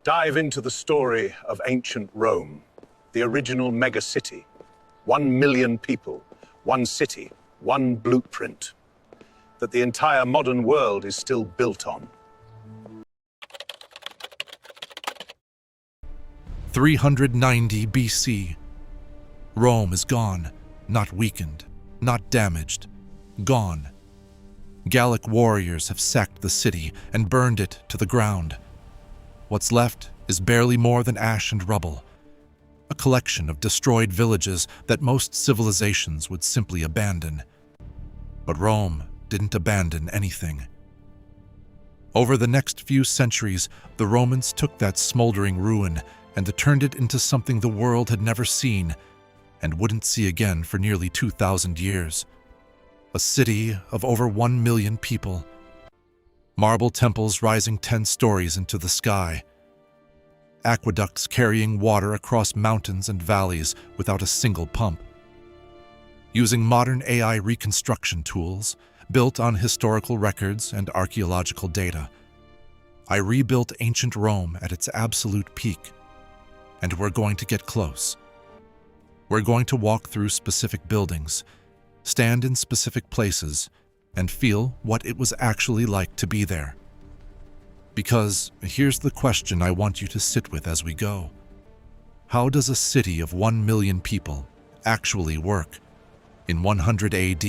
Dive into the story of ancient Rome, the original megacity. 1 million people, one city, one blueprint that the entire modern world is still built on. 390 BC. Rome is gone, not weakened, not damaged, gone. Gallic warriors have sacked the city and burned it to the ground. What's left is barely more than ash and rubble, a collection of destroyed villages that most civilizations would simply abandon. But Rome didn't abandon anything. Over the next few centuries, the Romans took that smoldering ruin and turned it into something the world had never seen and wouldn't see again for nearly 2,000 years. A city of over 1 million people. Marble temples rising 10 stories into the sky. Aqueducts carrying water across mountains and valleys without a single pump. Using modern AI reconstruction tools, built on historical records and archaeological data, I rebuilt ancient Rome at its absolute peak. And we're going to get close. We're going to walk through specific buildings, stand in specific places, and feel what it was actually like to be there. Because here's the question I want you to sit with as we go. How does a city of 1 million people actually work in 100 AD?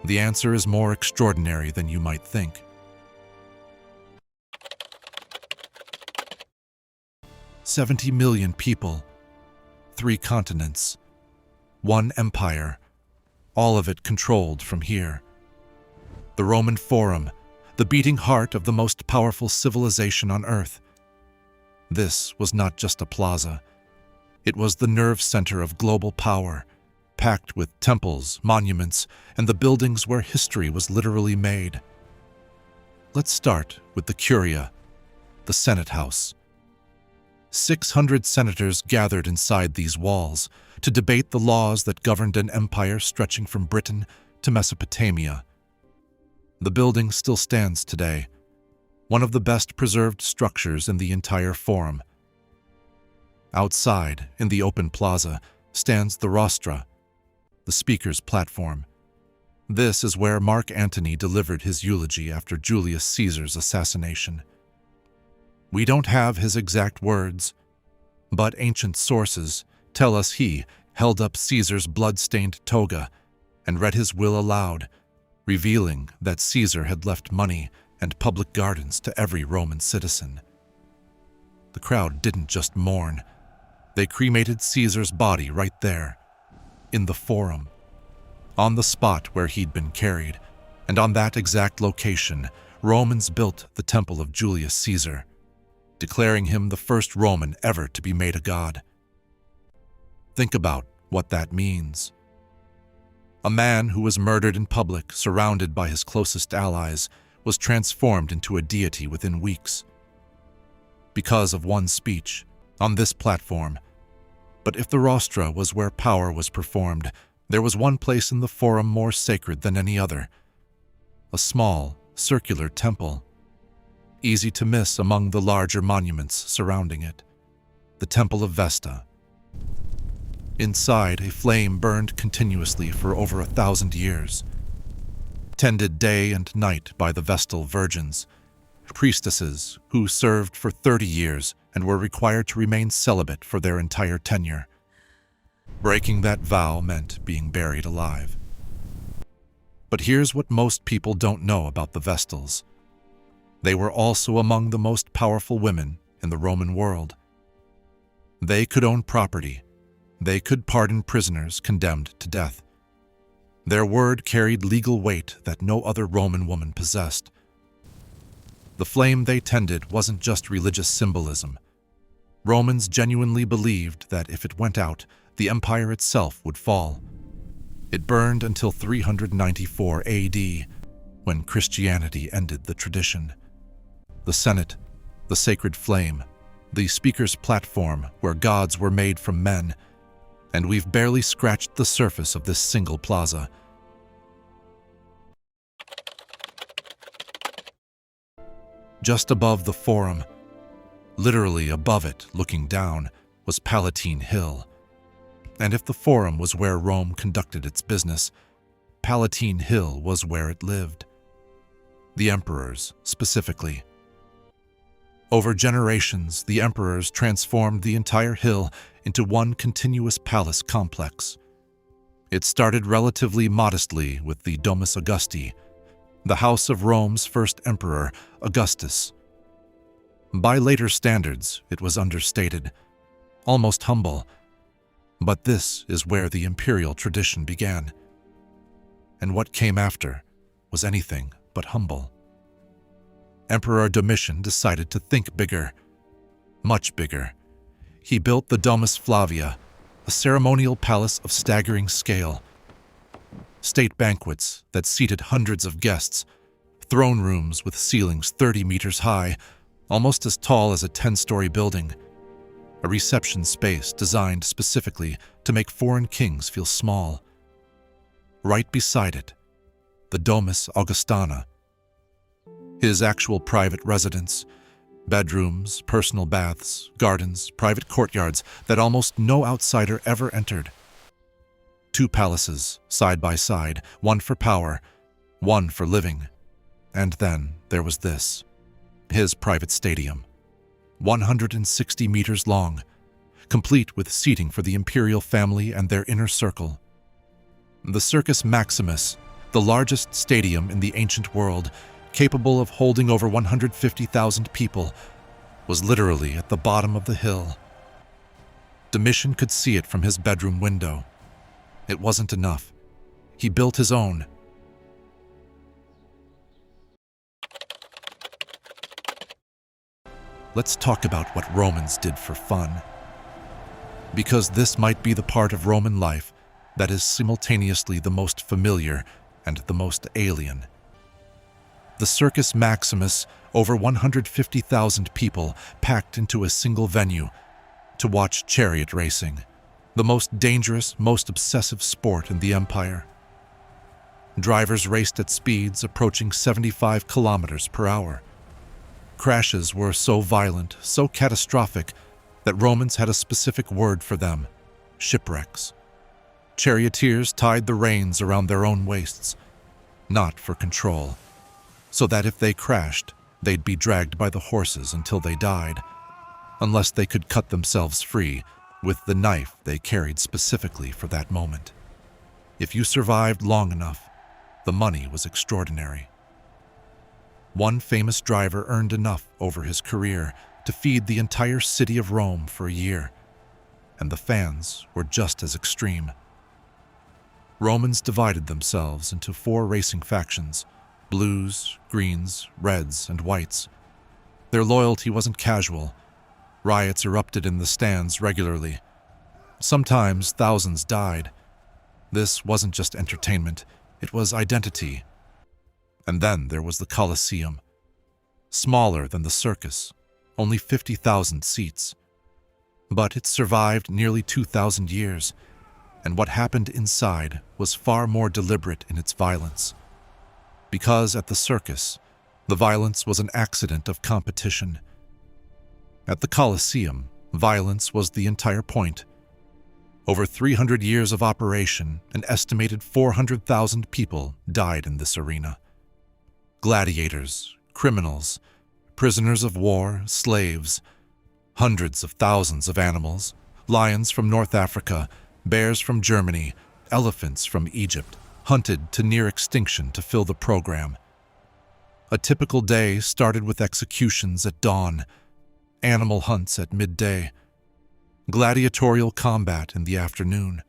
The answer is more extraordinary than you might think. 70 million people, 3 continents, 1 empire, all of it controlled from here. The Roman Forum, the beating heart of the most powerful civilization on Earth. This was not just a plaza. It was the nerve center of global power, packed with temples, monuments, and the buildings where history was literally made. Let's start with the Curia, the Senate House. 600 senators gathered inside these walls to debate the laws that governed an empire stretching from Britain to Mesopotamia. The building still stands today, one of the best preserved structures in the entire Forum. Outside, in the open plaza, stands the rostra, the speaker's platform. This is where Mark Antony delivered his eulogy after Julius Caesar's assassination. We don't have his exact words, but ancient sources tell us he held up Caesar's blood-stained toga and read his will aloud, revealing that Caesar had left money and public gardens to every Roman citizen. The crowd didn't just mourn. They cremated Caesar's body right there, in the Forum, on the spot where he'd been carried, and on that exact location, Romans built the Temple of Julius Caesar, declaring him the first Roman ever to be made a god. Think about what that means. A man who was murdered in public, surrounded by his closest allies, was transformed into a deity within weeks. Because of one speech, on this platform. But if the rostra was where power was performed, there was one place in the Forum more sacred than any other. A small, circular temple. Easy to miss among the larger monuments surrounding it. The Temple of Vesta. Inside, a flame burned continuously for over 1,000 years. Tended day and night by the Vestal virgins, priestesses who served for 30 years and were required to remain celibate for their entire tenure. Breaking that vow meant being buried alive. But here's what most people don't know about the Vestals. They were also among the most powerful women in the Roman world. They could own property. They could pardon prisoners condemned to death. Their word carried legal weight that no other Roman woman possessed. The flame they tended wasn't just religious symbolism. Romans genuinely believed that if it went out, the empire itself would fall. It burned until 394 AD, when Christianity ended the tradition. The Senate, the sacred flame, the speaker's platform where gods were made from men, and we've barely scratched the surface of this single plaza. Just above the Forum, Literally above it, looking down, was Palatine Hill. And if the Forum was where Rome conducted its business, Palatine Hill was where it lived. The emperors, specifically. Over generations, the emperors transformed the entire hill into one continuous palace complex. It started relatively modestly with the Domus Augusti, the house of Rome's first emperor, Augustus. By later standards, it was understated, almost humble, but this is where the imperial tradition began. And what came after was anything but humble. Emperor Domitian decided to think bigger, much bigger. He built the Domus Flavia, a ceremonial palace of staggering scale. State banquets that seated hundreds of guests, throne rooms with ceilings 30 meters high, almost as tall as a 10-story building, a reception space designed specifically to make foreign kings feel small. Right beside it, the Domus Augustana, his actual private residence, bedrooms, personal baths, gardens, private courtyards that almost no outsider ever entered. 2 palaces, side by side, one for power, one for living. And then there was this, his private stadium, 160 meters long, complete with seating for the imperial family and their inner circle. The Circus Maximus, the largest stadium in the ancient world, capable of holding over 150,000 people, was literally at the bottom of the hill. Domitian could see it from his bedroom window. It wasn't enough. He built his own. Let's talk about what Romans did for fun. Because this might be the part of Roman life that is simultaneously the most familiar and the most alien. The Circus Maximus, over 150,000 people packed into a single venue to watch chariot racing, the most dangerous, most obsessive sport in the empire. Drivers raced at speeds approaching 75 kilometers per hour. Crashes were so violent, so catastrophic, that Romans had a specific word for them: shipwrecks. Charioteers tied the reins around their own waists, not for control, so that if they crashed, they'd be dragged by the horses until they died, unless they could cut themselves free with the knife they carried specifically for that moment. If you survived long enough, the money was extraordinary. One famous driver earned enough over his career to feed the entire city of Rome for a year, and the fans were just as extreme. Romans divided themselves into 4 racing factions: blues, greens, reds, and whites. Their loyalty wasn't casual. Riots erupted in the stands regularly. Sometimes thousands died. This wasn't just entertainment, it was identity. And then there was the Colosseum. Smaller than the circus, only 50,000 seats. But it survived nearly 2,000 years, and what happened inside was far more deliberate in its violence. Because at the circus, the violence was an accident of competition. At the Colosseum, violence was the entire point. Over 300 years of operation, an estimated 400,000 people died in this arena. Gladiators, criminals, prisoners of war, slaves, hundreds of thousands of animals, lions from North Africa, bears from Germany, elephants from Egypt, hunted to near extinction to fill the program. A typical day started with executions at dawn, animal hunts at midday, gladiatorial combat in the afternoon,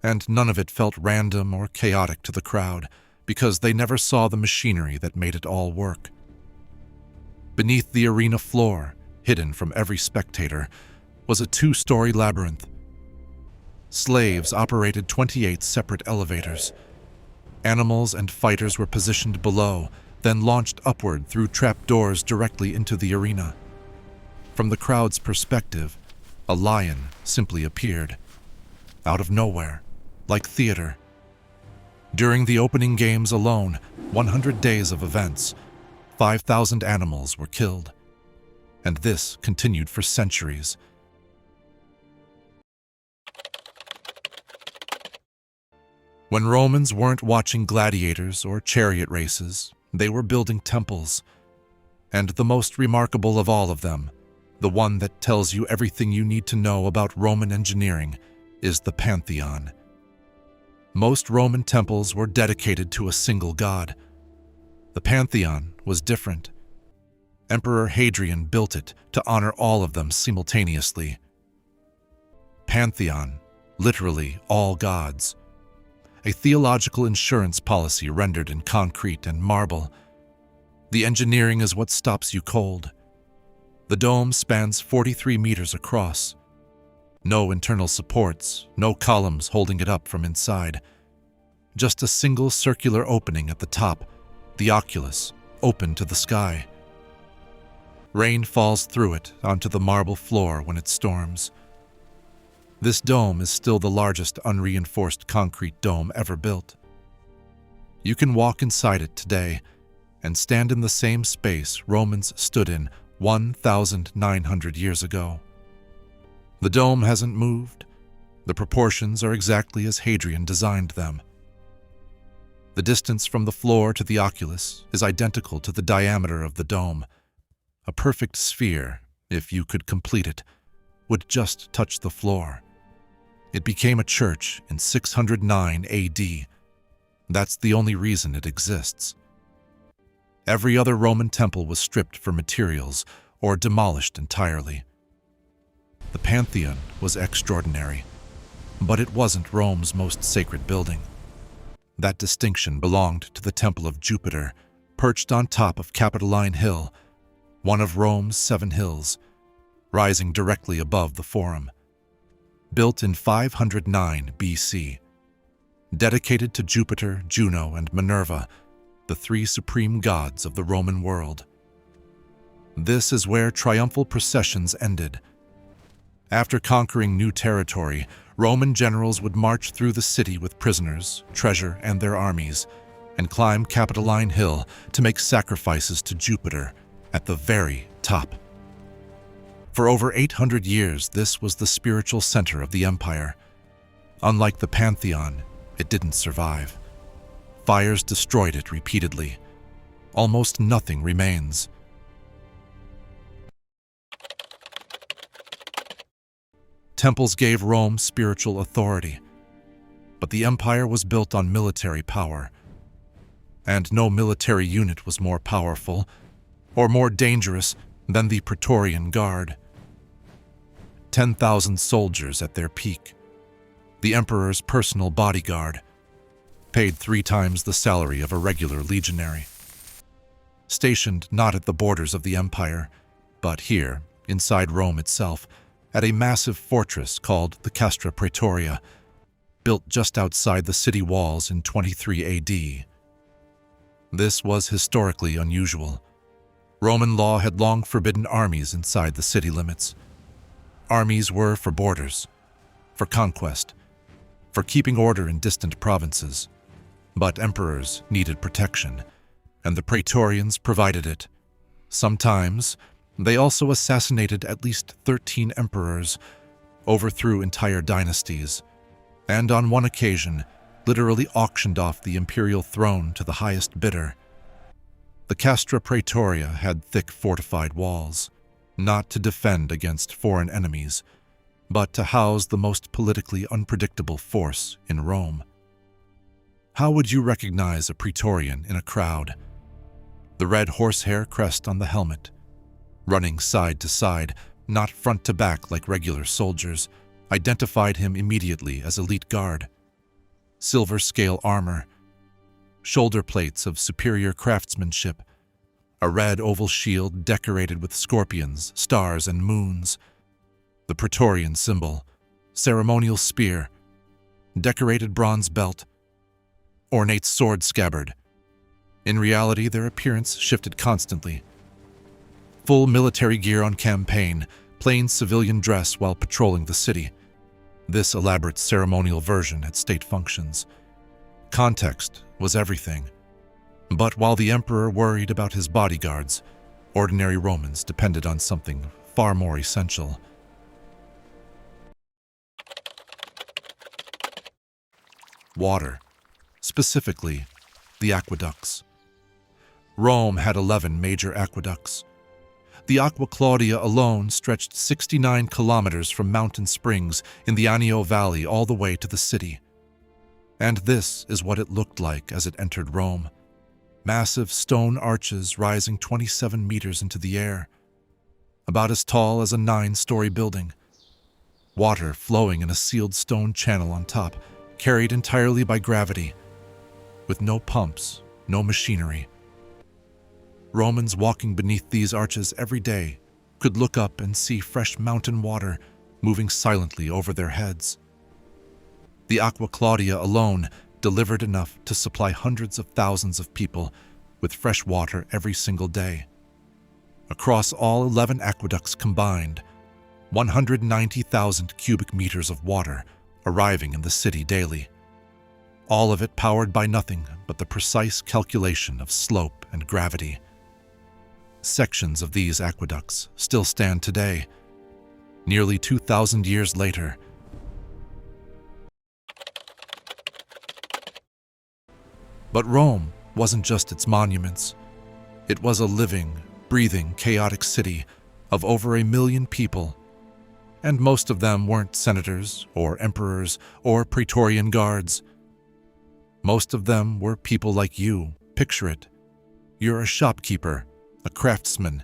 and none of it felt random or chaotic to the crowd because they never saw the machinery that made it all work. Beneath the arena floor, hidden from every spectator, was a 2-story labyrinth. Slaves operated 28 separate elevators. Animals and fighters were positioned below, then launched upward through trapdoors directly into the arena. From the crowd's perspective, a lion simply appeared, out of nowhere, like theater. During the opening games alone, 100 days of events, 5,000 animals were killed. and this continued for centuries. When Romans weren't watching gladiators or chariot races, they were building temples. And the most remarkable of all of them, the one that tells you everything you need to know about Roman engineering, is the Pantheon. Most Roman temples were dedicated to a single god. The Pantheon was different. Emperor Hadrian built it to honor all of them simultaneously. Pantheon, literally all gods. A theological insurance policy rendered in concrete and marble. The engineering is what stops you cold. The dome spans 43 meters across. No internal supports, no columns holding it up from inside. Just a single circular opening at the top, the oculus, open to the sky. Rain falls through it onto the marble floor when it storms. This dome is still the largest unreinforced concrete dome ever built. You can walk inside it today and stand in the same space Romans stood in 1,900 years ago. The dome hasn't moved. The proportions are exactly as Hadrian designed them. The distance from the floor to the oculus is identical to the diameter of the dome. A perfect sphere, if you could complete it, would just touch the floor. It became a church in 609 AD. That's the only reason it exists. Every other Roman temple was stripped for materials or demolished entirely. The Pantheon was extraordinary, but it wasn't Rome's most sacred building. That distinction belonged to the Temple of Jupiter, perched on top of Palatine Hill, one of Rome's 7 hills, rising directly above the Forum. Built in 509 BC, dedicated to Jupiter, Juno, and Minerva, the 3 supreme gods of the Roman world. This is where triumphal processions ended. After conquering new territory, Roman generals would march through the city with prisoners, treasure, and their armies, and climb Palatine Hill to make sacrifices to Jupiter at the very top. For over 800 years, this was the spiritual center of the empire. Unlike the Pantheon, it didn't survive. Fires destroyed it repeatedly. Almost nothing remains. Temples gave Rome spiritual authority, but the empire was built on military power. And no military unit was more powerful or more dangerous than the Praetorian Guard. 10,000 soldiers at their peak, the emperor's personal bodyguard, paid 3 times the salary of a regular legionary. Stationed not at the borders of the empire, but here, inside Rome itself, at a massive fortress called the Castra Praetoria, built just outside the city walls in 23 AD. This was historically unusual. Roman law had long forbidden armies inside the city limits. Armies were for borders, for conquest, for keeping order in distant provinces. But emperors needed protection, and the Praetorians provided it. Sometimes, they also assassinated at least 13 emperors, overthrew entire dynasties, and on one occasion, literally auctioned off the imperial throne to the highest bidder. The Castra Praetoria had thick fortified walls, not to defend against foreign enemies, but to house the most politically unpredictable force in Rome. How would you recognize a Praetorian in a crowd? The red horsehair crest on the helmet, running side to side, not front to back like regular soldiers, identified him immediately as elite guard. Silver scale armor, shoulder plates of superior craftsmanship, a red oval shield decorated with scorpions, stars, and moons, the Praetorian symbol, ceremonial spear, decorated bronze belt, ornate sword scabbard. In reality, their appearance shifted constantly. Full military gear on campaign, plain civilian dress while patrolling the city. This elaborate ceremonial version at state functions. Context was everything. But while the emperor worried about his bodyguards, ordinary Romans depended on something far more essential. Water, specifically the aqueducts. Rome had 11 major aqueducts. The Aqua Claudia alone stretched 69 kilometers from mountain springs in the Anio Valley all the way to the city. And this is what it looked like as it entered Rome. Massive stone arches rising 27 meters into the air, about as tall as a 9-story building. Water flowing in a sealed stone channel on top, carried entirely by gravity, with no pumps, no machinery. Romans walking beneath these arches every day could look up and see fresh mountain water moving silently over their heads. The Aqua Claudia alone delivered enough to supply hundreds of thousands of people with fresh water every single day. Across all 11 aqueducts combined, 190,000 cubic meters of water arriving in the city daily. All of it powered by nothing but the precise calculation of slope and gravity. Sections of these aqueducts still stand today, nearly 2,000 years later. But Rome wasn't just its monuments. It was a living, breathing, chaotic city of over 1 million people. And most of them weren't senators or emperors or Praetorian Guards. Most of them were people like you. Picture it. You're a shopkeeper, a craftsman.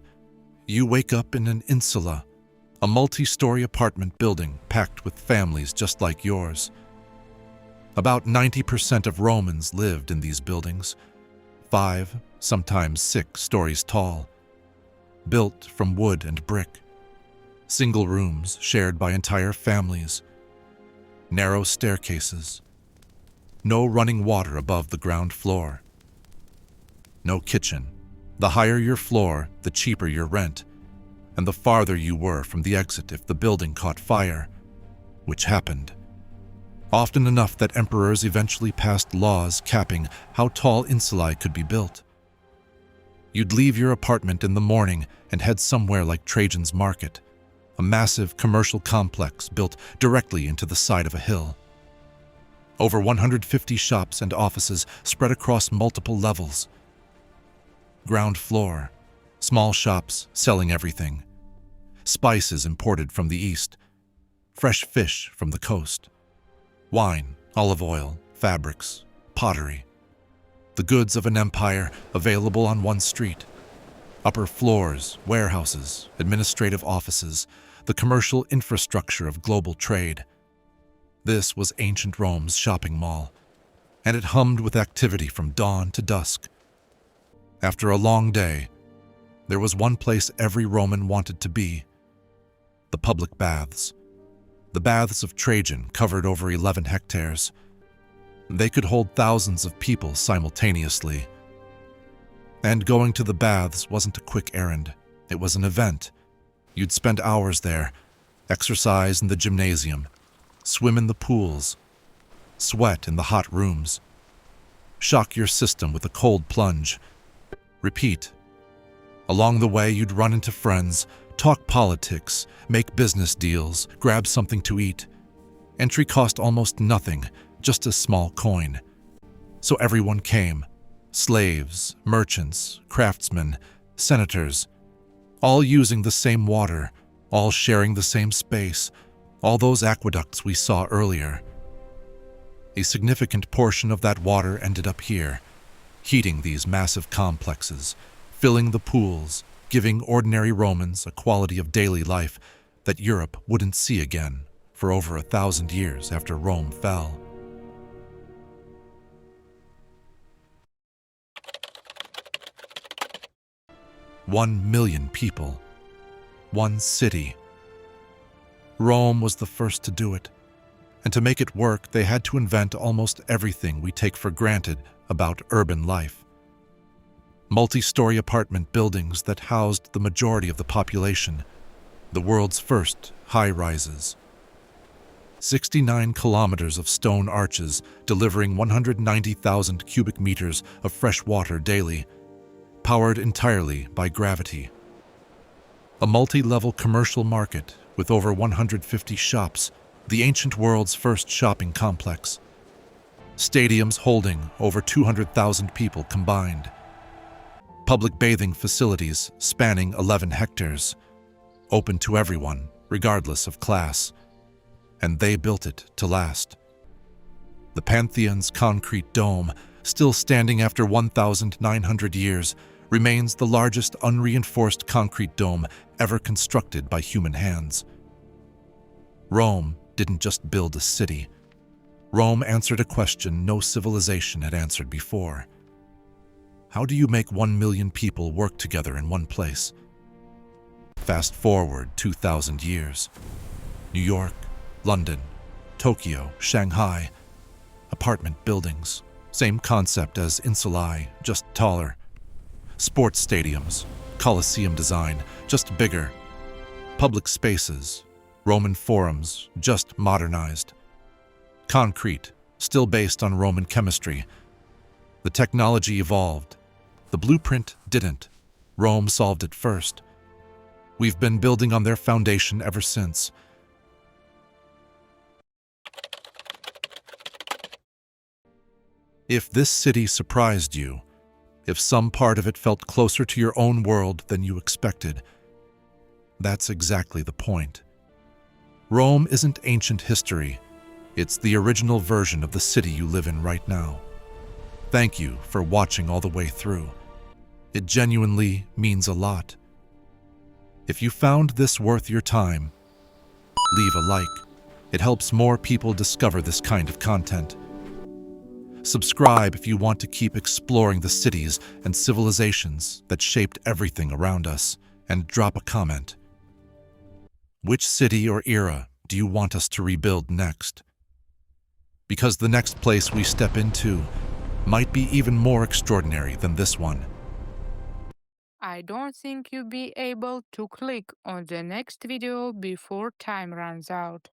You wake up in an insula, a multi-story apartment building packed with families just like yours. About 90% of Romans lived in these buildings, 5, sometimes 6 stories tall, built from wood and brick. Single rooms shared by entire families, narrow staircases, no running water above the ground floor, no kitchen. The higher your floor, the cheaper your rent, and the farther you were from the exit if the building caught fire, which happened. Often enough that emperors eventually passed laws capping how tall insulae could be built. You'd leave your apartment in the morning and head somewhere like Trajan's Market, a massive commercial complex built directly into the side of a hill. Over 150 shops and offices spread across multiple levels. Ground floor, small shops selling everything. Spices imported from the east, fresh fish from the coast, wine, olive oil, fabrics, pottery. The goods of an empire available on one street. Upper floors, warehouses, administrative offices, the commercial infrastructure of global trade. This was ancient Rome's shopping mall, and it hummed with activity from dawn to dusk. After a long day, there was one place every Roman wanted to be: the public baths. The baths of Trajan covered over 11 hectares. They could hold thousands of people simultaneously. And going to the baths wasn't a quick errand. It was an event. You'd spend hours there, exercise in the gymnasium, swim in the pools, sweat in the hot rooms, shock your system with a cold plunge. Repeat. Along the way, you'd run into friends, talk politics, make business deals, grab something to eat. Entry cost almost nothing, just a small coin. So everyone came. Slaves, merchants, craftsmen, senators, all using the same water, all sharing the same space, all those aqueducts we saw earlier. A significant portion of that water ended up here, heating these massive complexes, filling the pools, giving ordinary Romans a quality of daily life that Europe wouldn't see again for over 1,000 years after Rome fell. One million people, one city. Rome was the first to do it, and to make it work, they had to invent almost everything we take for granted about urban life. Multi-story apartment buildings that housed the majority of the population, the world's first high-rises. 69 kilometers of stone arches delivering 190,000 cubic meters of fresh water daily, powered entirely by gravity. A multi-level commercial market with over 150 shops, the ancient world's first shopping complex. Stadiums holding over 200,000 people combined. Public bathing facilities spanning 11 hectares, open to everyone, regardless of class. And they built it to last. The Pantheon's concrete dome, still standing after 1,900 years, remains the largest unreinforced concrete dome ever constructed by human hands. Rome didn't just build a city. Rome answered a question no civilization had answered before. How do you make 1 million people work together in one place? Fast forward 2,000 years. New York, London, Tokyo, Shanghai, apartment buildings, same concept as insulae, just taller. Sports stadiums, Colosseum design, just bigger. Public spaces, Roman forums, just modernized. Concrete, still based on Roman chemistry. The technology evolved. The blueprint didn't. Rome solved it first. We've been building on their foundation ever since. If this city surprised you, if some part of it felt closer to your own world than you expected, that's exactly the point. Rome isn't ancient history. It's the original version of the city you live in right now. Thank you for watching all the way through. It genuinely means a lot. If you found this worth your time, leave a like. It helps more people discover this kind of content. Subscribe if you want to keep exploring the cities and civilizations that shaped everything around us, and drop a comment. Which city or era do you want us to rebuild next? Because the next place we step into might be even more extraordinary than this one. I don't think you'll be able to click on the next video before time runs out.